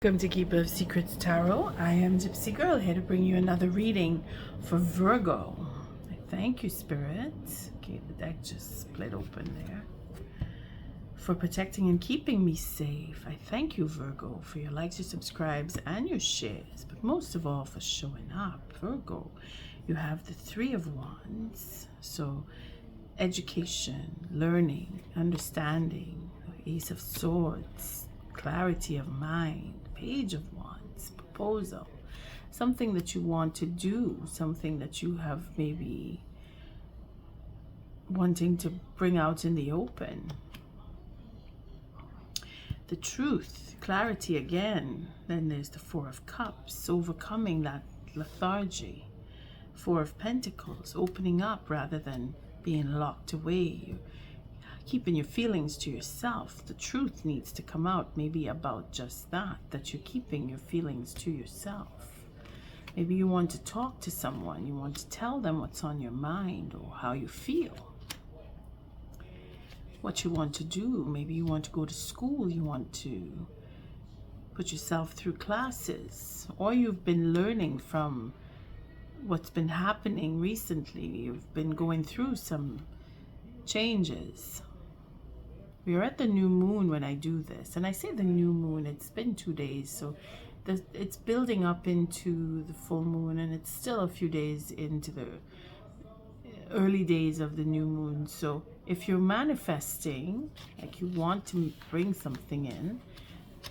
Welcome to Keeper of Secrets Tarot. I am Gypsy Girl, here to bring you another reading for Virgo. I thank you, Spirit. Okay, the deck just split open there. For protecting and keeping me safe. I thank you, Virgo, for your likes, your subscribes, and your shares. But most of all, for showing up. Virgo, you have the Three of Wands. So, education, learning, understanding. Ace of Swords, clarity of mind. Page of Wands, proposal, something that you want to do, something that you have maybe wanting to bring out in the open. The truth, clarity again. Then there's the Four of Cups, overcoming that lethargy. Four of Pentacles, opening up rather than being locked away. Keeping your feelings to yourself. The truth needs to come out, maybe about just that you're keeping your feelings to yourself. Maybe you want to talk to someone, you want to tell them what's on your mind or how you feel, what you want to do. Maybe you want to go to school, you want to put yourself through classes, or you've been learning from what's been happening recently. You've been going through some changes. We are at the new moon when I do this, and I say the new moon, it's been 2 days, so it's building up into the full moon, and it's still a few days into the early days of the new moon. So if you're manifesting, like you want to bring something in,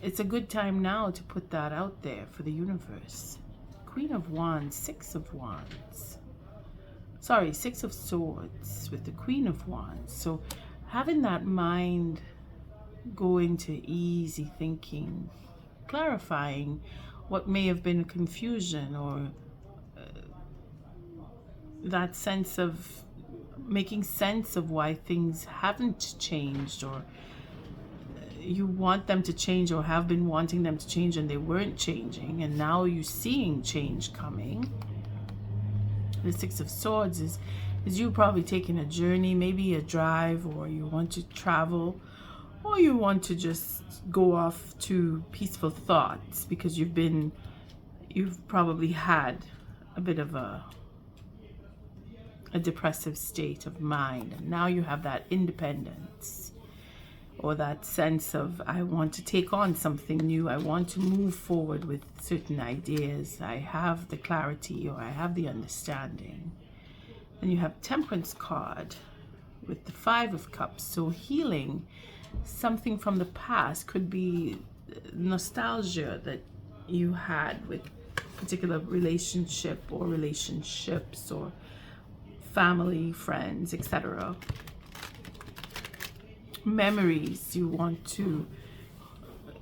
it's a good time now to put that out there for the universe. Queen of Wands, Six of Wands. Sorry, Six of Swords with the Queen of Wands. So having that mind go into easy thinking, clarifying what may have been confusion, or that sense of making sense of why things haven't changed, or you want them to change or have been wanting them to change and they weren't changing, and now you're seeing change coming. The Six of Swords is you probably taking a journey, maybe a drive, or you want to travel, or you want to just go off to peaceful thoughts because you've probably had a bit of a depressive state of mind, and now you have that independence, or that sense of, I want to take on something new, I want to move forward with certain ideas, I have the clarity, or I have the understanding. Then you have Temperance card with the Five of Cups. So healing something from the past, could be nostalgia that you had with a particular relationship or relationships or family, friends, etc. Memories you want to,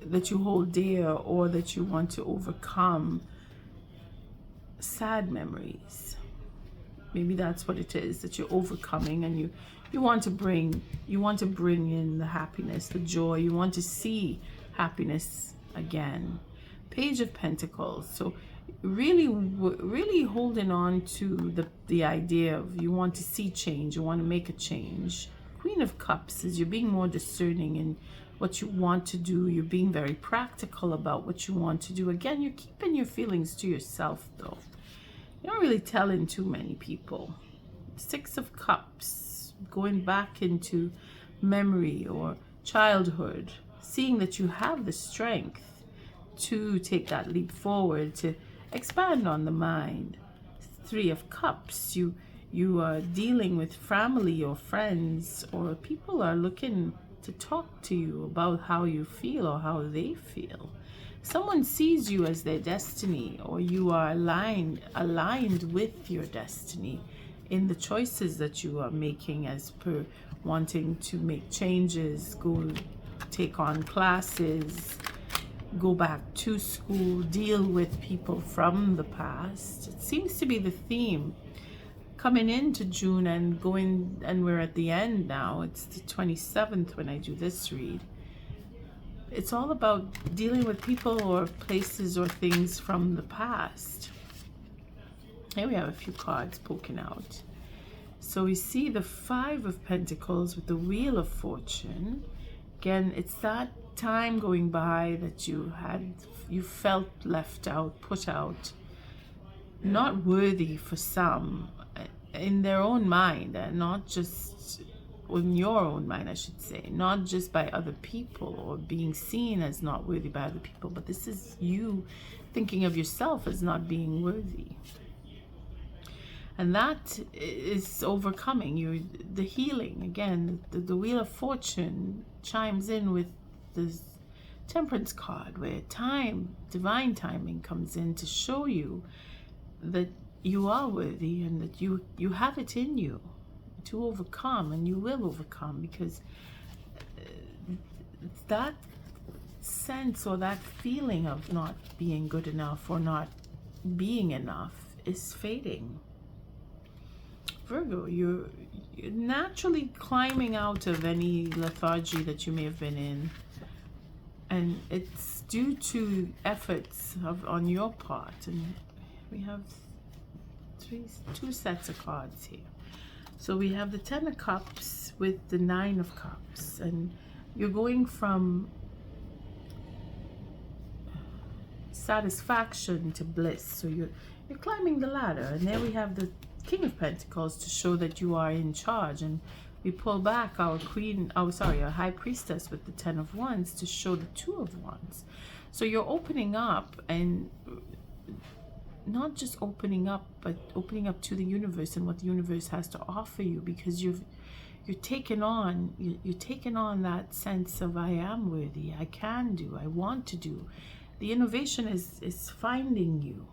that you hold dear, or that you want to overcome. Sad memories. Maybe that's what it is that you're overcoming, and you want to bring in the happiness, the joy. You want to see happiness again. Page of Pentacles. So really holding on to the idea of, you want to see change, you want to make a change. Queen of Cups is you're being more discerning in what you want to do. You're being very practical about what you want to do. Again, you're keeping your feelings to yourself, though. You're not really telling too many people. Six of Cups, going back into memory or childhood, seeing that you have the strength to take that leap forward, to expand on the mind. Three of Cups, you are dealing with family or friends, or people are looking to talk to you about how you feel or how they feel. Someone sees you as their destiny, or you are aligned with your destiny in the choices that you are making, as per wanting to make changes, go take on classes, go back to school, deal with people from the past. It seems to be the theme coming into June and going, and we're at the end now. It's the 27th when I do this read. It's all about dealing with people or places or things from the past. Here we have a few cards poking out. So we see the Five of Pentacles with the Wheel of Fortune. Again, it's that time going by that you felt left out, put out, not worthy for some, in their own mind, and not just in your own mind, I should say, not just by other people or being seen as not worthy by other people, but this is you thinking of yourself as not being worthy. And that is overcoming the healing. Again, the Wheel of Fortune chimes in with this Temperance card, where divine timing comes in to show you that you are worthy and that you have it in you to overcome, and you will overcome, because that sense or that feeling of not being good enough or not being enough is fading. Virgo, you're naturally climbing out of any lethargy that you may have been in, and it's due to efforts on your part. And we have two sets of cards here. So we have the Ten of Cups with the Nine of Cups, and you're going from satisfaction to bliss. So you're climbing the ladder, and there we have the King of Pentacles to show that you are in charge, and we pull back our our High Priestess with the Ten of Wands to show the Two of Wands. So you're opening up, and not just opening up, but opening up to the universe and what the universe has to offer you, because you're taking on that sense of I am worthy, I can do, I want to do. The innovation is finding you,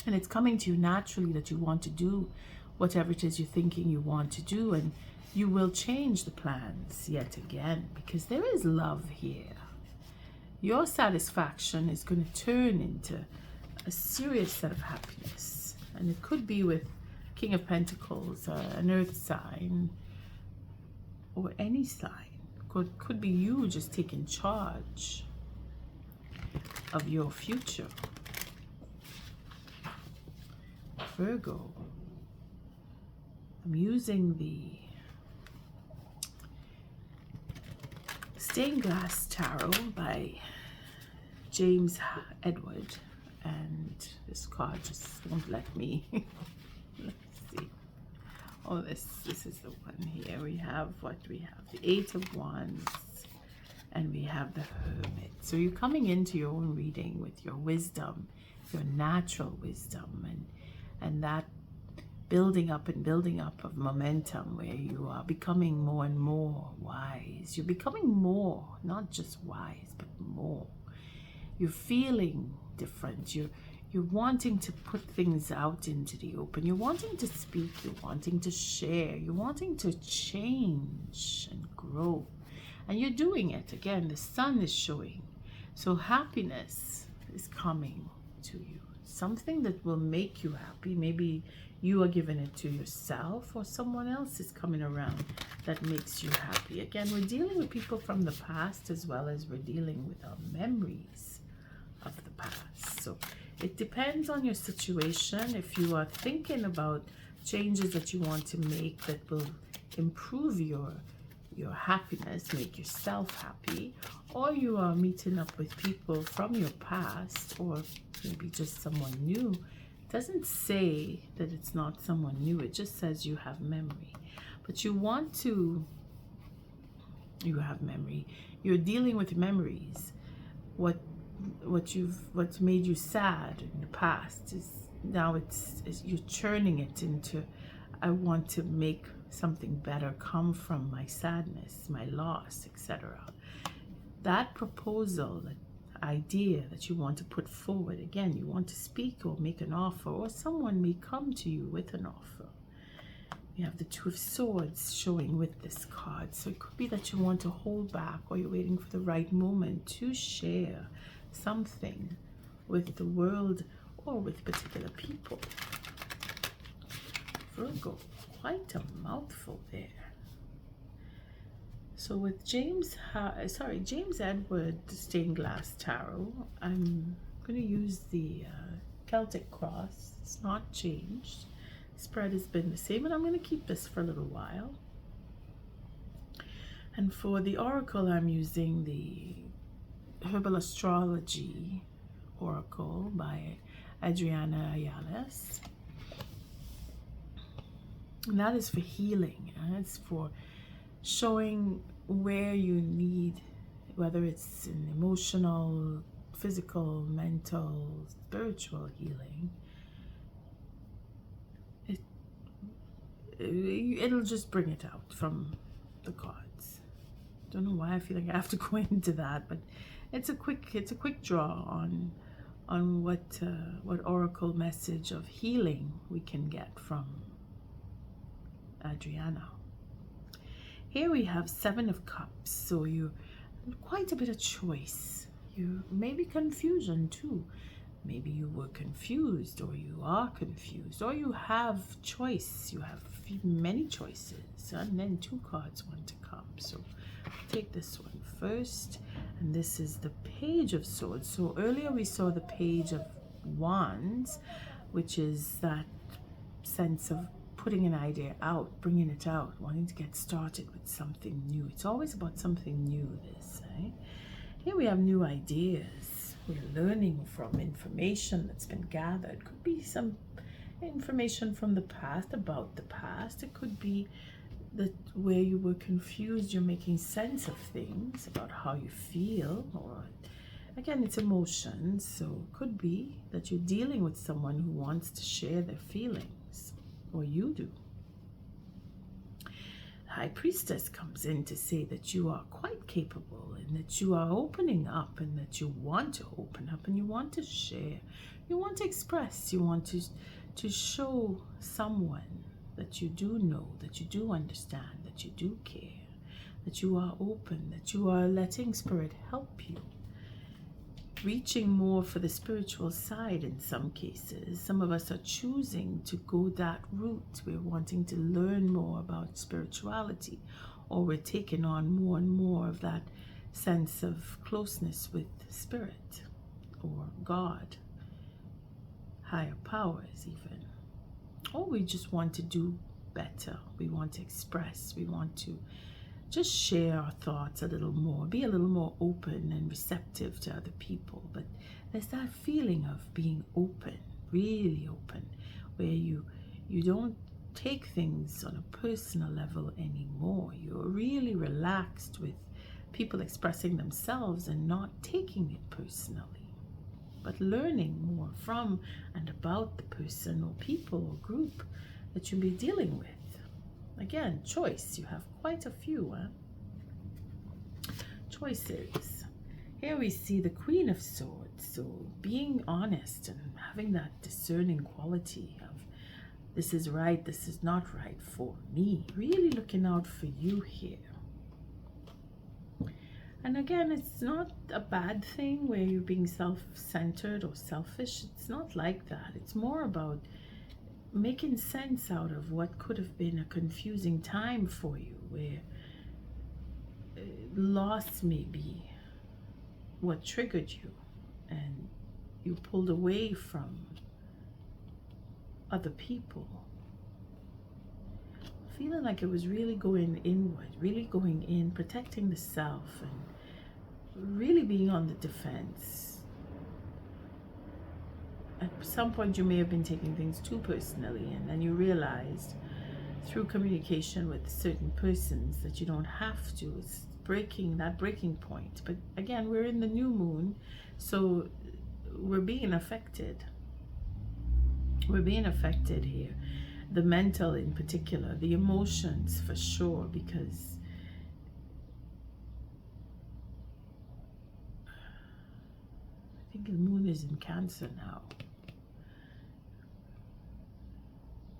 and it's coming to you naturally that you want to do whatever it is you're thinking you want to do, and you will change the plans yet again, because there is love here. Your satisfaction is going to turn into a serious set of happiness, and it could be with King of Pentacles, an earth sign, or any sign. Could be you just taking charge of your future. Virgo, I'm using the Stained Glass Tarot by James Edward, and this card just won't let me. Let's see. Oh, this is the one here. We have the Eight of Wands, and we have the Hermit. So you're coming into your own reading with your wisdom, your natural wisdom, and that building up of momentum, where you are becoming more and more wise. You're becoming more, not just wise, but more. You're feeling different. You're wanting to put things out into the open. You're wanting to speak. You're wanting to share. You're wanting to change and grow. And you're doing it. Again, the sun is showing. So happiness is coming to you. Something that will make you happy. Maybe you are giving it to yourself, or someone else is coming around that makes you happy. Again, we're dealing with people from the past, as well as we're dealing with our memories of the past. So it depends on your situation. If you are thinking about changes that you want to make that will improve your happiness, make yourself happy, or you are meeting up with people from your past, or maybe just someone new, it doesn't say that it's not someone new. It just says you have memory. But you have memory. You're dealing with memories. What's made you sad in the past is now you're churning it into, I want to make something better come from my sadness, my loss, etc. That proposal, that idea that you want to put forward, again, you want to speak or make an offer, or someone may come to you with an offer. You have the Two of Swords showing with this card. So it could be that you want to hold back, or you're waiting for the right moment to share something with the world or with particular people. Virgo, quite a mouthful there. So with James Edward Stained Glass Tarot, I'm going to use the Celtic Cross. It's not changed. Spread has been the same, and I'm going to keep this for a little while. And for the oracle, I'm using the Herbal Astrology Oracle by Adriana Ayales. And that is for healing. And it's for showing where you need, whether it's an emotional, physical, mental, spiritual healing. It'll just bring it out from the cards. Don't know why I feel like I have to go into that, but it's a quick draw on what oracle message of healing we can get from Adriana. Here we have Seven of Cups, so you quite a bit of choice. You maybe confusion too. Maybe you were confused, or you are confused, or you have choice. You have many choices, and then two cards want to come. So take this one first, and this is the Page of Swords. So earlier we saw the Page of Wands, which is that sense of putting an idea out, bringing it out, wanting to get started with something new. It's always about something new, this, right? Here we have new ideas. We're learning from information that's been gathered. Could be some information from the past, about the past. It could be that where you were confused, you're making sense of things, about how you feel, or again, it's emotions. So it could be that you're dealing with someone who wants to share their feelings, or you do. High Priestess comes in to say that you are quite capable, and that you are opening up, and that you want to open up, and you want to share, you want to express, you want to show someone that you do know, that you do understand, that you do care, that you are open, that you are letting Spirit help you. Reaching more for the spiritual side in some cases. Some of us are choosing to go that route. We're wanting to learn more about spirituality, or we're taking on more and more of that sense of closeness with Spirit or God, higher powers even. Or we just want to do better. We want to express. We want to just share our thoughts a little more, be a little more open and receptive to other people. But there's that feeling of being open, really open, where you don't take things on a personal level anymore. You're really relaxed with people expressing themselves and not taking it personally, but learning more from and about the person or people or group that you'll be dealing with. Again, choice. You have quite a few choices. Here we see the Queen of Swords. So being honest and having that discerning quality of this is right, this is not right for me. Really looking out for you here. And again, it's not a bad thing where you're being self-centered or selfish. It's not like that. It's more about making sense out of what could have been a confusing time for you, where loss may be what triggered you, and you pulled away from other people, feeling like it was really going inward, really going in, protecting the self, and really being on the defense. At some point you may have been taking things too personally, and then you realized through communication with certain persons that you don't have to. It's that breaking point. But again, we're in the new moon, so we're being affected. We're being affected here. The mental in particular, the emotions for sure, because I think the moon is in Cancer now.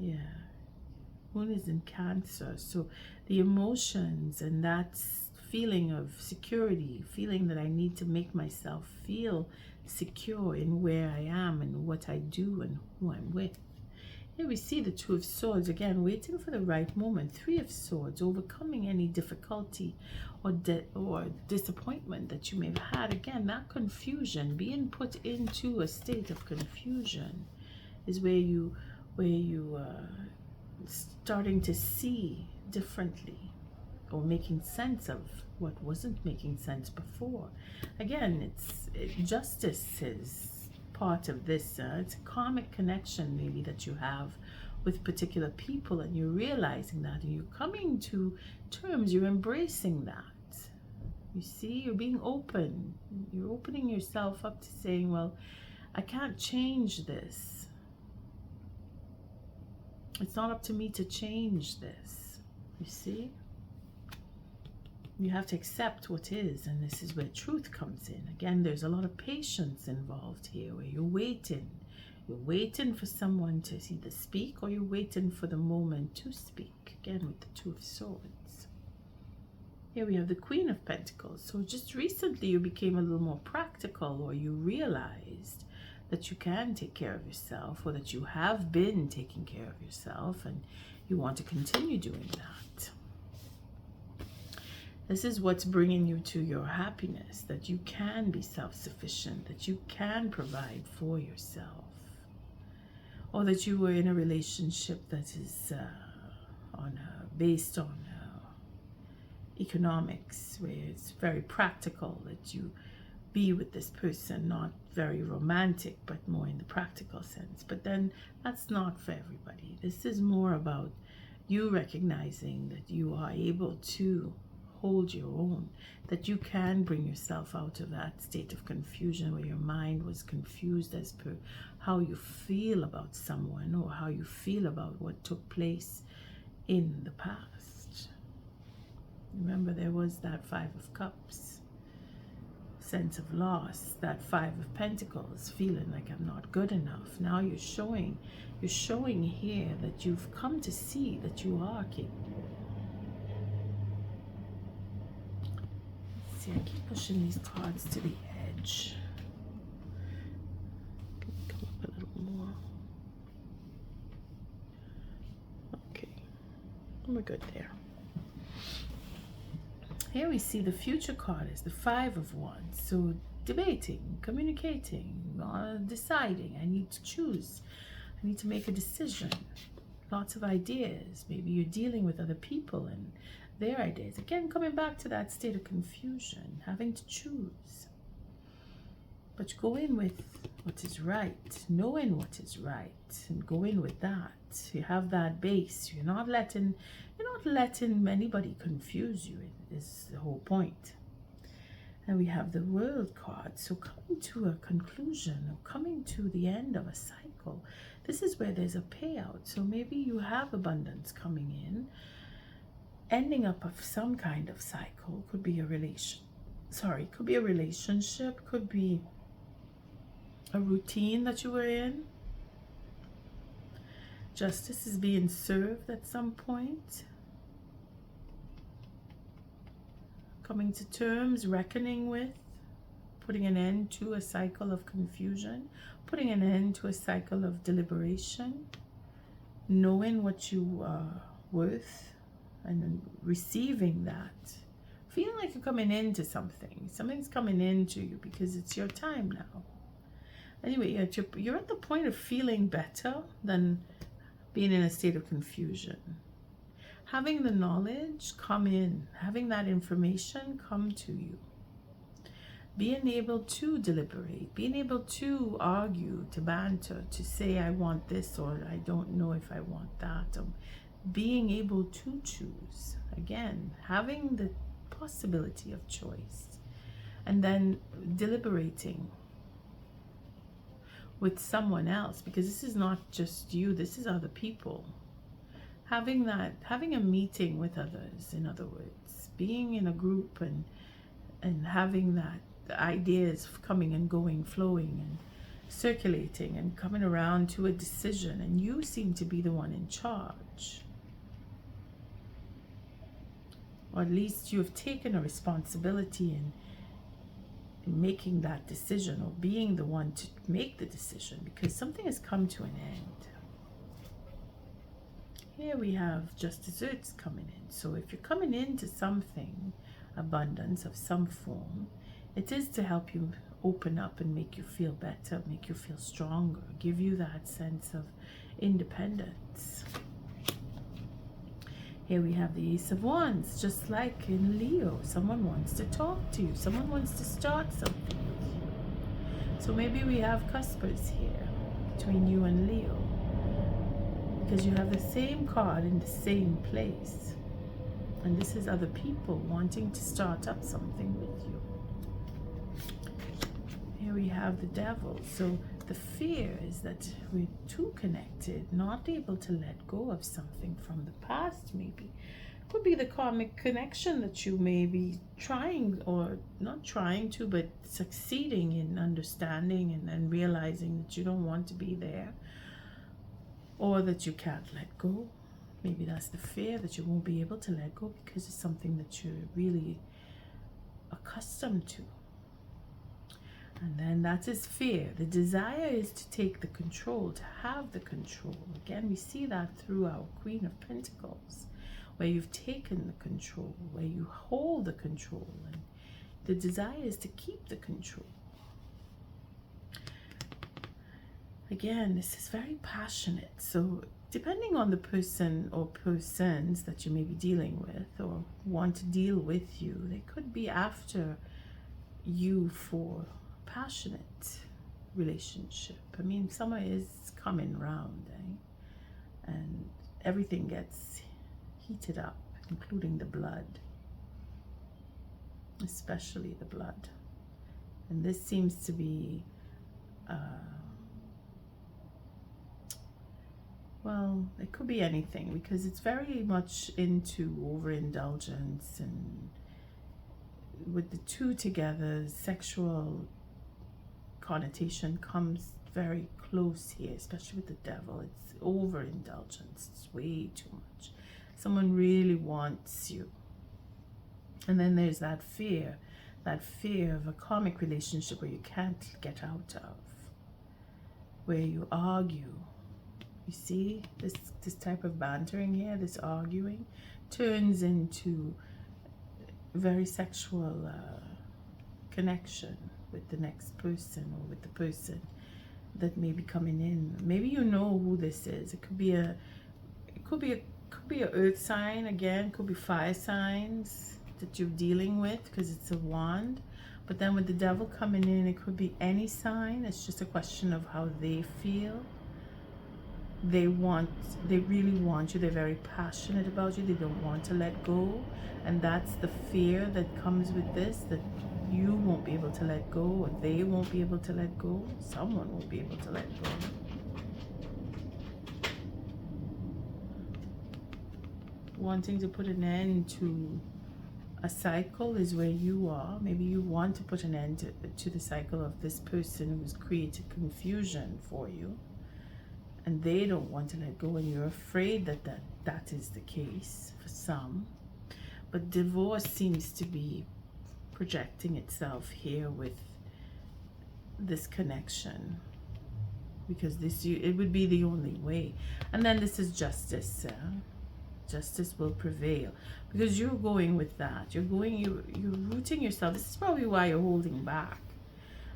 Yeah, moon is in Cancer, so the emotions and that feeling of security, feeling that I need to make myself feel secure in where I am and what I do and who I'm with. Here we see the Two of Swords, again, waiting for the right moment. Three of Swords, overcoming any difficulty or disappointment that you may have had. Again, that confusion, being put into a state of confusion is where you starting to see differently. or making sense of what wasn't making sense before. Again, justice is part of this. It's a karmic connection maybe that you have with particular people, and you're realizing that, and you're coming to terms, you're embracing that. You see, you're being open. You're opening yourself up to saying, well, I can't change this. It's not up to me to change this. You see? You have to accept what is, and this is where truth comes in. Again, there's a lot of patience involved here, where you're waiting. You're waiting for someone to either speak, or you're waiting for the moment to speak. Again, with the Two of Swords. Here we have the Queen of Pentacles. So just recently you became a little more practical, or you realized that you can take care of yourself, or that you have been taking care of yourself, and you want to continue doing that. This is what's bringing you to your happiness, that you can be self-sufficient, that you can provide for yourself, or that you were in a relationship that is based on economics, where it's very practical, that you be with this person, not very romantic, but more in the practical sense. But then that's not for everybody. This is more about you recognizing that you are able to hold your own, that you can bring yourself out of that state of confusion where your mind was confused as per how you feel about someone, or how you feel about what took place in the past. Remember, there was that Five of Cups, sense of loss, that Five of Pentacles, feeling like I'm not good enough. Now you're showing here that you've come to see that you are capable. See, I keep pushing these cards to the edge. Come up a little more. Okay, we're good there. Here we see the future card is the Five of Wands. So debating, communicating, deciding. I need to choose. I need to make a decision. Lots of ideas. Maybe you're dealing with other people and their ideas. Again, coming back to that state of confusion, having to choose. But go in with what is right, knowing what is right, and go in with that. You have that base. You're not letting anybody confuse you. Is the whole point. And we have the World card. So coming to a conclusion, or coming to the end of a cycle. This is where there's a payout. So maybe you have abundance coming in, ending up of some kind of cycle. Could be a could be a relationship, could be a routine that you were in. Justice is being served at some point. Coming to terms, reckoning with, putting an end to a cycle of confusion, putting an end to a cycle of deliberation, knowing what you are worth, and then receiving that. Feeling like you're coming into something. Something's coming into you because it's your time now. Anyway, you're at the point of feeling better than being in a state of confusion. Having the knowledge come in, having that information come to you. Being able to deliberate, being able to argue, to banter, to say I want this or I don't know if I want that. Being able to choose. Again, having the possibility of choice. And then deliberating with someone else, because this is not just you, this is other people. Having a meeting with others, in other words, being in a group and having that, the ideas coming and going, flowing and circulating and coming around to a decision, and you seem to be the one in charge. Or at least you have taken a responsibility in making that decision, or being the one to make the decision, because something has come to an end. Here we have just desserts coming in. So if you're coming into something, abundance of some form, it is to help you open up and make you feel better, make you feel stronger, give you that sense of independence. Here we have the Ace of Wands, just like in Leo. Someone wants to talk to you. Someone wants to start something with you. So maybe we have cuspers here between you and Leo, because you have the same card in the same place. And this is other people wanting to start up something with you. Here we have the Devil. So the fear is that we're too connected, not able to let go of something from the past, maybe. Could be the karmic connection that you may be trying, or not trying to, but succeeding in understanding and realizing that you don't want to be there, or that you can't let go. Maybe that's the fear, that you won't be able to let go because it's something that you're really accustomed to. And then that is fear. The desire is to take the control, to have the control. Again, we see that through our Queen of Pentacles, where you've taken the control, where you hold the control. And the desire is to keep the control. Again, this is very passionate. So depending on the person or persons that you may be dealing with or want to deal with you, they could be after you for passionate relationship. I mean, summer is coming round, and everything gets heated up, including the blood, especially the blood. And this seems to be well, it could be anything, because it's very much into overindulgence, and with the two together, sexual connotation comes very close here, especially with the Devil. It's overindulgence. It's way too much. Someone really wants you. And then there's that fear of a karmic relationship where you can't get out of, where you argue. You see, this type of bantering here, this arguing, turns into very sexual connection with the next person, or with the person that may be coming in. Maybe you know who this is. It could be a earth sign, again, could be fire signs that you're dealing with, because it's a wand. But then with the Devil coming in, it could be any sign. It's just a question of how they feel. They really want you. They're very passionate about you. They don't want to let go. And that's the fear that comes with this, that you won't be able to let go, or they won't be able to let go. Someone won't be able to let go. Wanting to put an end to a cycle is where you are. Maybe you want to put an end to the cycle of this person who's created confusion for you, and they don't want to let go, and you're afraid that is the case for some. But divorce seems to be projecting itself here with this connection, because it would be the only way. And then this is justice. Justice will prevail, because you're going with that. You're rooting yourself. This is probably why you're holding back,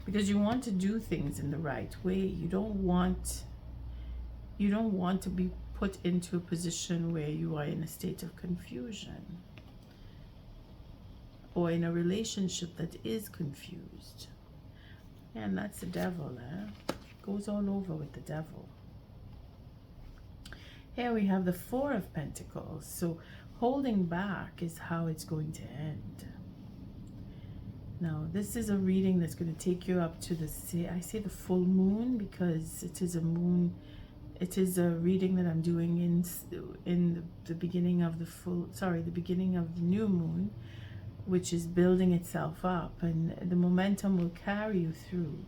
because you want to do things in the right way. You don't want to be put into a position where you are in a state of confusion, or in a relationship that is confused. And that's the Devil. Goes all over with the Devil. Here we have the Four of Pentacles. So holding back is how it's going to end. Now, this is a reading that's going to take you up to I say the full moon, because it is a moon. It is a reading that I'm doing in the beginning of the beginning of the new moon, which is building itself up, and the momentum will carry you through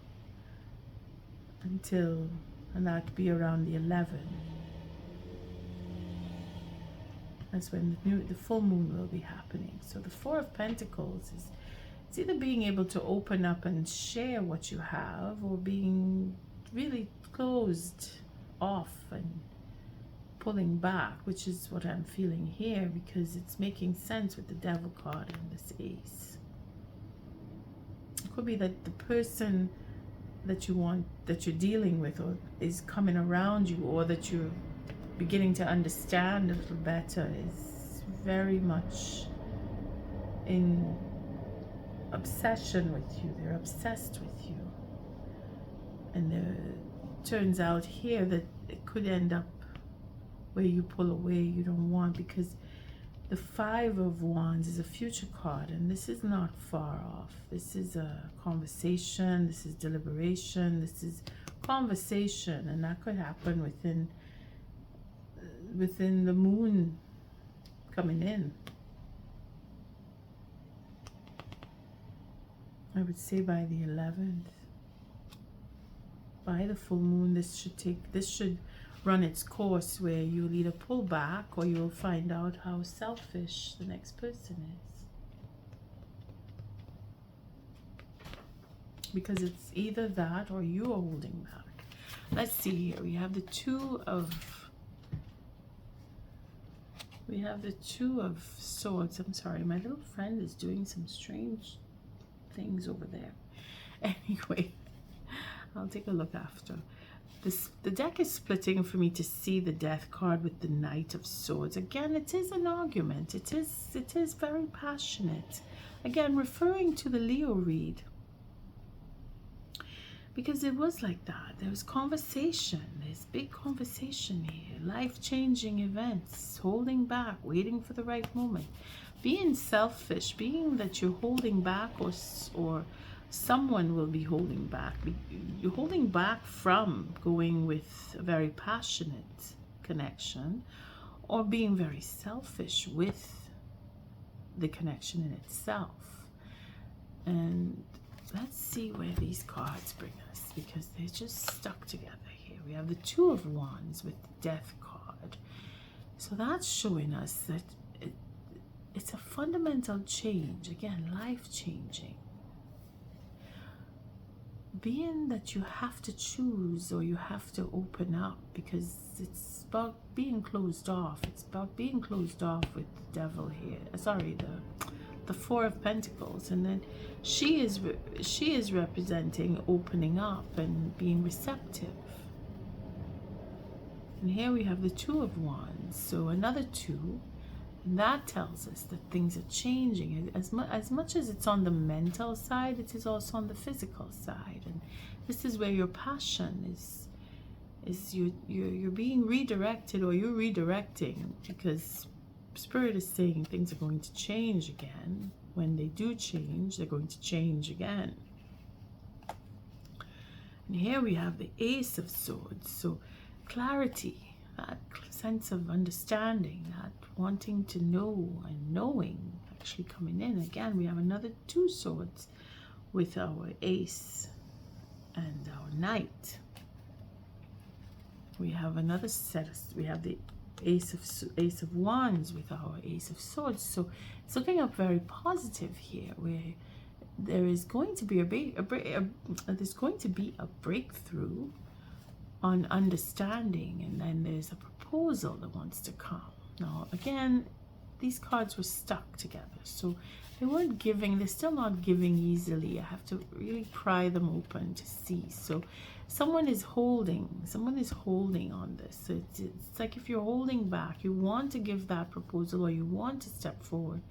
until, and that be around the 11th. That's when the full moon will be happening. So the Four of Pentacles is, it's either being able to open up and share what you have, or being really closed off and pulling back, which is what I'm feeling here, because it's making sense with the Devil card and this Ace. It could be that the person that you're dealing with, or is coming around you, or that you're beginning to understand a little better, is very much in obsession with you. They're obsessed with you. And it turns out here that it could end up where you pull away, you don't want, because the Five of Wands is a future card, and this is not far off. This is a conversation, this is deliberation, this is conversation, and that could happen within the moon coming in. I would say by the 11th. By the full moon, this should run its course, where you'll either pull back or you'll find out how selfish the next person is. Because it's either that or you are holding back. Let's see here. We have the Two of Swords. I'm sorry, my little friend is doing some strange things over there. Anyway, I'll take a look after. The deck is splitting for me to see the Death card with the Knight of Swords. Again, it is an argument. It is very passionate. Again, referring to the Leo read. Because it was like that. There was conversation. There's big conversation here. Life-changing events. Holding back. Waiting for the right moment. Being selfish. Being that you're holding back, or someone will be holding back. You're holding back from going with a very passionate connection, or being very selfish with the connection in itself. And let's see where these cards bring us, because they're just stuck together here. We have the Two of Wands with the Death card. So that's showing us that it's a fundamental change. Again, life-changing. Being that you have to choose, or you have to open up, because it's about being closed off. It's about being closed off with the Devil here. Sorry, the Four of Pentacles, and then she is representing opening up and being receptive. And here we have the Two of Wands, so another two. And that tells us that things are changing. As much as it's on the mental side, it is also on the physical side. And this is where your passion is you're being redirected, or you're redirecting, because Spirit is saying things are going to change again. When they do change, they're going to change again. And here we have the Ace of Swords. So clarity, that sense of understanding, that wanting to know and knowing actually coming in. Again, we have another Two Swords with our Ace and our Knight. We have another set we have the Ace of Wands with our Ace of Swords. So it's looking up very positive here, where there is going to be there's going to be a breakthrough on understanding, and then there's a proposal that wants to come. Now, again, these cards were stuck together, so they weren't giving. They're still not giving easily. I have to really pry them open to see. So someone is holding on this. So it's like if you're holding back, you want to give that proposal, or you want to step forward,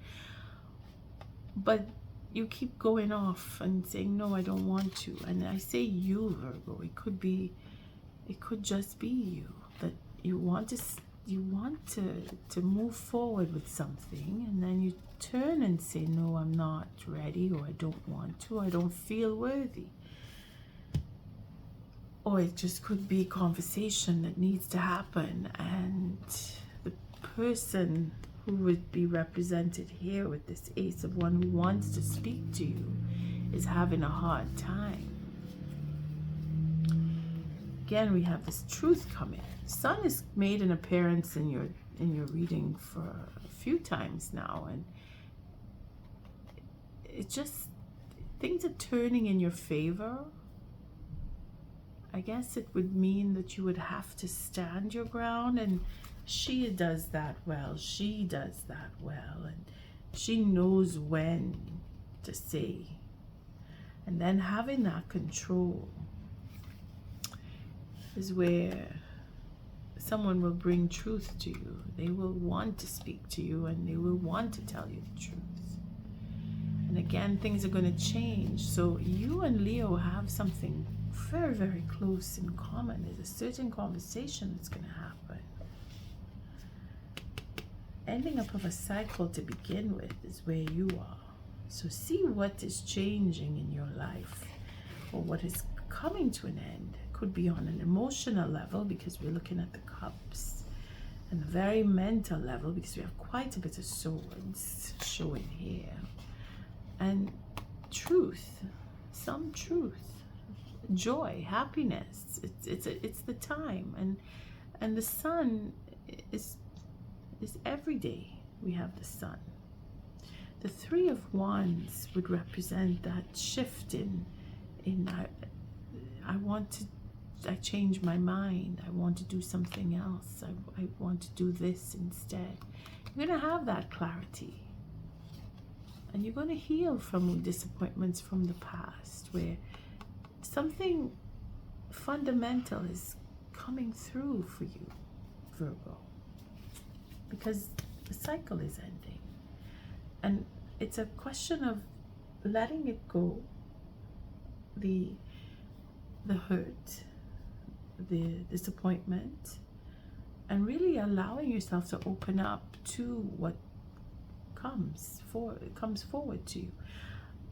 but you keep going off and saying, no, I don't want to. And I say you, Virgo, it could just be you, that you want to move forward with something, and then you turn and say, no, I'm not ready, or I don't want to, I don't feel worthy. Or it just could be conversation that needs to happen, and the person who would be represented here with this Ace of Wands, who wants to speak to you, is having a hard time. Again, we have this Truth coming. Sun has made an appearance in your reading for a few times now, and it just, things are turning in your favor. I guess it would mean that you would have to stand your ground, and she does that well. She does that well, and she knows when to say. And then having that control is where someone will bring truth to you. They will want to speak to you, and they will want to tell you the truth. And again, things are going to change. So you and Leo have something very, very close in common. There's a certain conversation that's going to happen. Ending up of a cycle to begin with is where you are. So see what is changing in your life, or what is coming to an end. It could be on an emotional level, because we're looking at the cups, and a very mental level, because we have quite a bit of swords showing here. And truth, some truth, joy, happiness. It's the time, and the sun is every day. We have the sun. The Three of Wands would represent that shift in I change my mind. I want to do something else. I want to do this instead. You're going to have that clarity. And you're going to heal from disappointments from the past, where something fundamental is coming through for you, Virgo. Because the cycle is ending. And it's a question of letting it go, the hurt, the disappointment, and really allowing yourself to open up to what comes forward to you,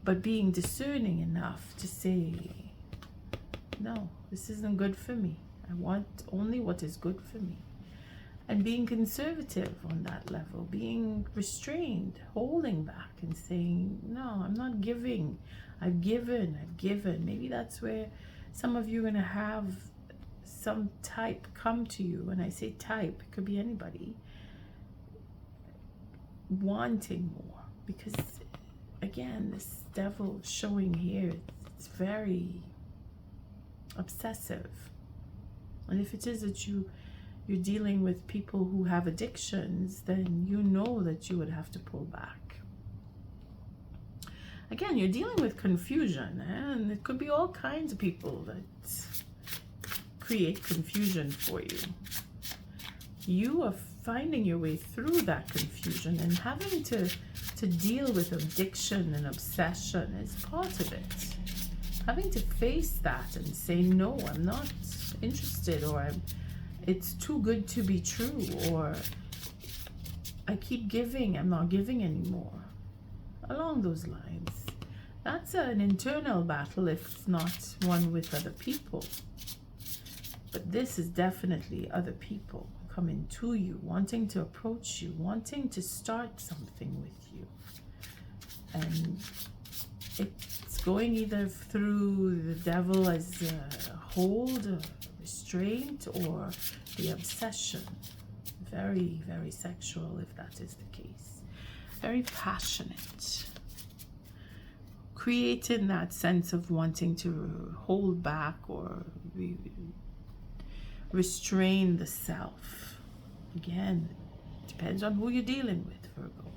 but being discerning enough to say, no, this isn't good for me. I want only what is good for me. And being conservative on that level, being restrained, holding back and saying, no, I'm not giving. I've given. Maybe that's where some of you are going to have some type come to you. When I say type, it could be anybody, wanting more. Because again, this devil showing here, it's very obsessive. And if it is that you're dealing with people who have addictions, then you know that you would have to pull back. Again, you're dealing with confusion, and it could be all kinds of people that create confusion for you. You are finding your way through that confusion, and having to deal with addiction and obsession is part of it. Having to face that and say, no, I'm not interested, or it's too good to be true, or I keep giving, I'm not giving anymore. Along those lines. That's an internal battle, if not one with other people. But this is definitely other people coming to you, wanting to approach you, wanting to start something with you. And it's going either through the devil as a hold, a restraint, or the obsession. Very, very sexual, if that is the case. Very passionate. Creating that sense of wanting to hold back or restrain the self. Again, depends on who you're dealing with, Virgo.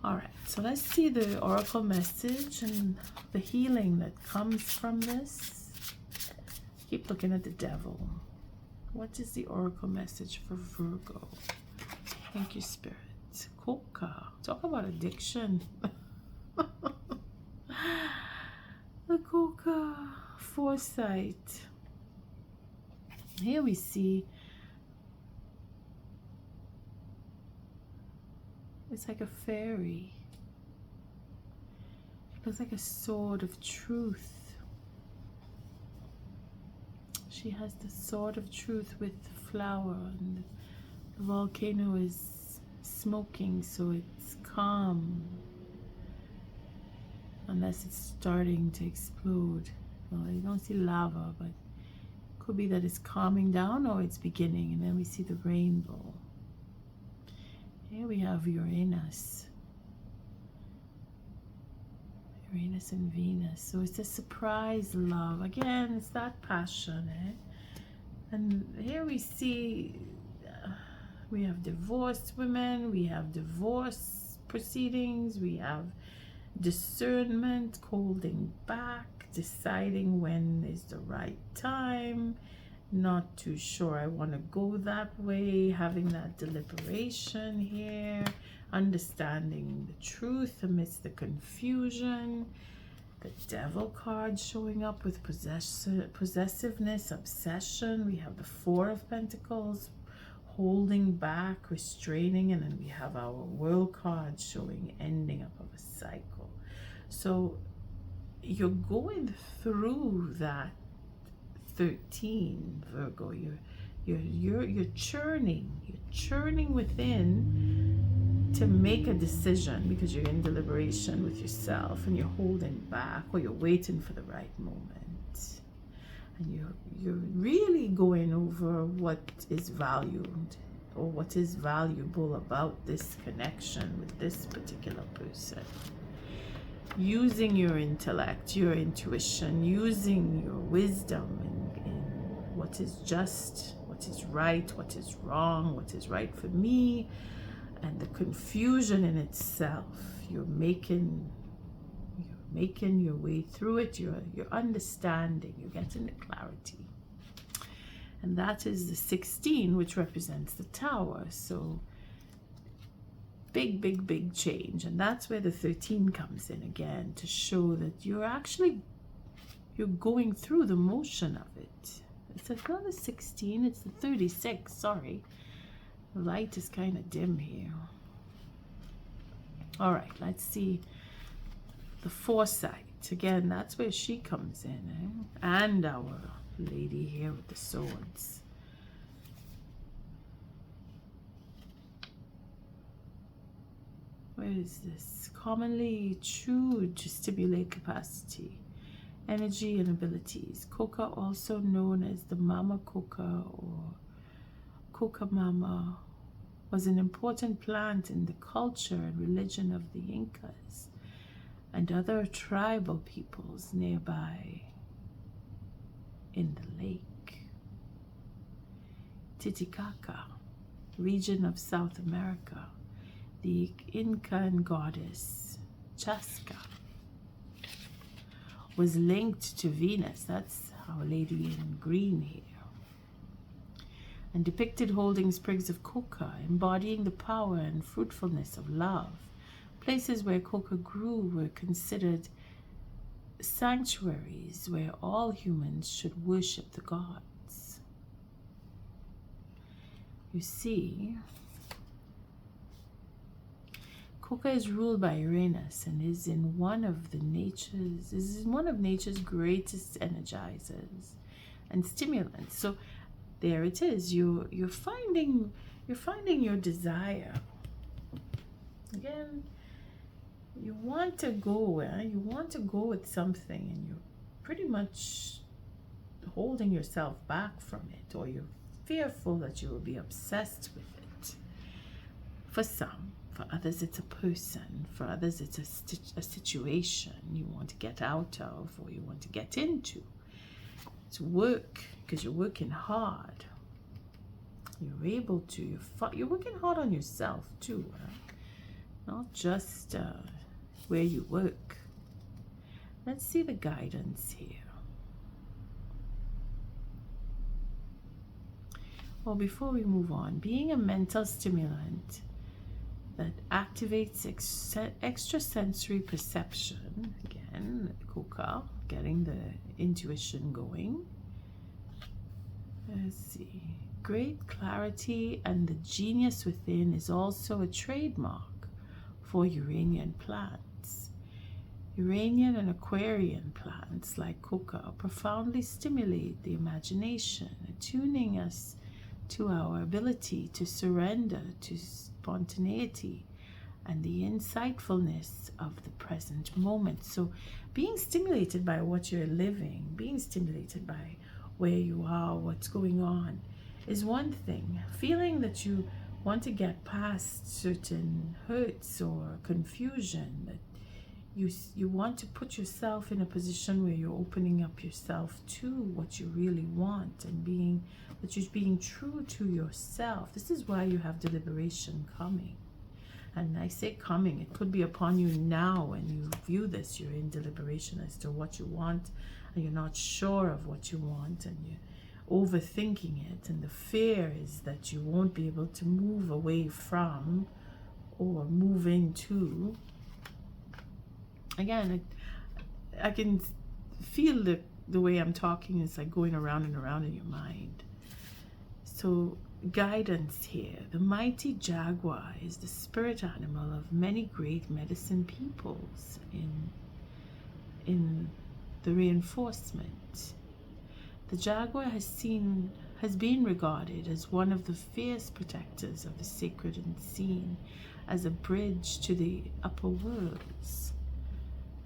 All right, so let's see the oracle message and the healing that comes from this. Keep looking at the devil. What is the oracle message for Virgo? Thank you, Spirit. Coca. Talk about addiction. The Coca. Foresight. Here we see it's like a fairy. It looks like a sword of truth. She has the sword of truth with the flower, and the volcano is smoking, so it's calm. Unless it's starting to explode. Well, you don't see lava, but it could be that it's calming down or it's beginning. And then we see the rainbow. Here we have Uranus. Uranus and Venus. So it's a surprise love. Again, it's that passion. And here we see we have divorced women. We have divorce proceedings. We have discernment, holding back, deciding when is the right time, not too sure I want to go that way, having that deliberation here, understanding the truth amidst the confusion. The Devil card showing up with possessiveness, obsession. We have the Four of Pentacles, holding back, restraining, and then we have our World card showing ending up of a cycle. So you're going through that 13, Virgo. You're churning within to make a decision, because you're in deliberation with yourself and you're holding back, or you're waiting for the right moment, and you're really going over what is valued or what is valuable about this connection with this particular person. Using your intellect, your intuition, using your wisdom in what is just, what is right, what is wrong, what is right for me, and the confusion in itself. You're making your way through it. You're understanding. You're getting the clarity, and that is the 16, which represents the Tower. So big change, and that's where the 13 comes in again, to show that you're going through the motion of it. It's not the 16, it's the 36. Sorry, the light is kind of dim here. All right, let's see the Foresight again. That's where she comes in, and our lady here with the swords. Where is this? Commonly chewed to stimulate capacity, energy, and abilities. Coca, also known as the Mama Coca or Coca Mama, was an important plant in the culture and religion of the Incas and other tribal peoples nearby in the lake. Titicaca, region of South America. The Incan goddess Chaska was linked to Venus. That's Our Lady in green here. And depicted holding sprigs of coca, embodying the power and fruitfulness of love. Places where coca grew were considered sanctuaries where all humans should worship the gods. You see, coca is ruled by Uranus and is in one of nature's greatest energizers and stimulants. So there it is. You're finding your desire. Again, you want to go, you want to go with something, and you're pretty much holding yourself back from it, or you're fearful that you will be obsessed with it. For some. For others, it's a person. For others, it's a situation you want to get out of, or you want to get into. It's work, because you're working hard. You're able to. You're working hard on yourself too, not just where you work. Let's see the guidance here. Well, before we move on, being a mental stimulant that activates extrasensory perception. Again, coca, getting the intuition going. Let's see. Great clarity and the genius within is also a trademark for Uranian plants. Uranian and Aquarian plants like coca profoundly stimulate the imagination, attuning us to our ability to surrender to spontaneity and the insightfulness of the present moment. So being stimulated by what you're living, being stimulated by where you are, what's going on, is one thing. Feeling that you want to get past certain hurts or confusion, that you want to put yourself in a position where you're opening up yourself to what you really want, and that you're being true to yourself. This is why you have deliberation coming. And I say coming, it could be upon you now when you view this. You're in deliberation as to what you want, and you're not sure of what you want, and you overthinking it, and the fear is that you won't be able to move away from or move into. Again, I can feel the way I'm talking is like going around and around in your mind. So guidance here. The mighty jaguar is the spirit animal of many great medicine peoples in the reinforcement. The jaguar has been regarded as one of the fierce protectors of the sacred and seen as a bridge to the upper worlds.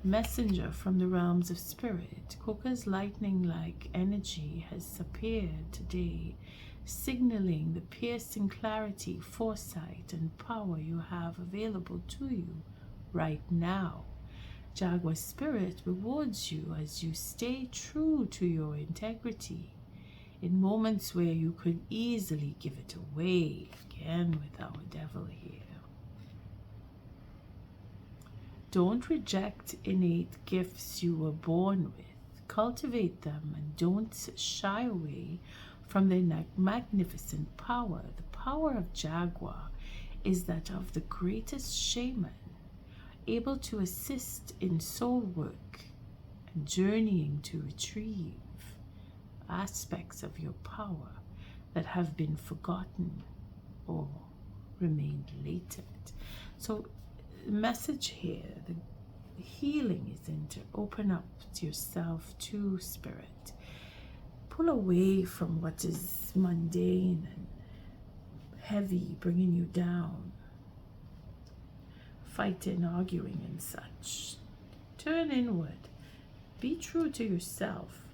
Messenger from the realms of spirit, Koka's lightning-like energy has appeared today, signaling the piercing clarity, foresight, and power you have available to you right now. Jaguar Spirit rewards you as you stay true to your integrity in moments where you could easily give it away. Again with our devil here. Don't reject innate gifts you were born with. Cultivate them and don't shy away from their magnificent power. The power of Jaguar is that of the greatest shaman, able to assist in soul work and journeying to retrieve aspects of your power that have been forgotten or remained latent. So the message here, the healing is to open up to yourself, to spirit. Pull away from what is mundane and heavy, bringing you down. Fighting, arguing, and such. Turn inward. Be true to yourself.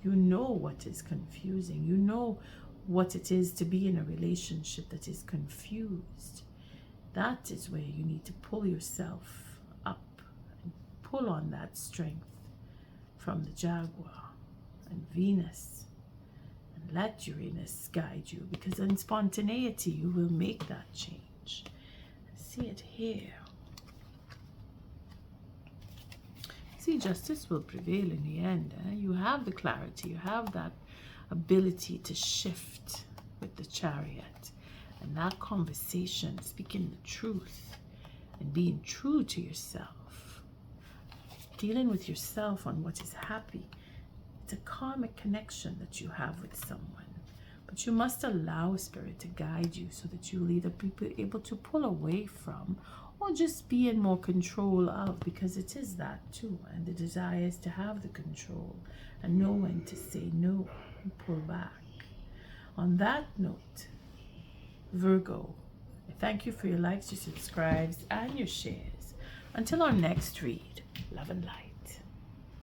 You know what is confusing. You know what it is to be in a relationship that is confused. That is where you need to pull yourself up and pull on that strength from the Jaguar and Venus, and let Uranus guide you, because in spontaneity you will make that change. See it here. See, justice will prevail in the end. You have the clarity, you have that ability to shift with the Chariot. And that conversation, speaking the truth and being true to yourself, dealing with yourself on what is happy. It's a karmic connection that you have with someone. But you must allow Spirit to guide you so that you'll either be able to pull away from or just be in more control of, because it is that too. And the desire is to have the control and know when to say no and pull back. On that note, Virgo, I thank you for your likes, your subscribes, and your shares. Until our next read, love and light.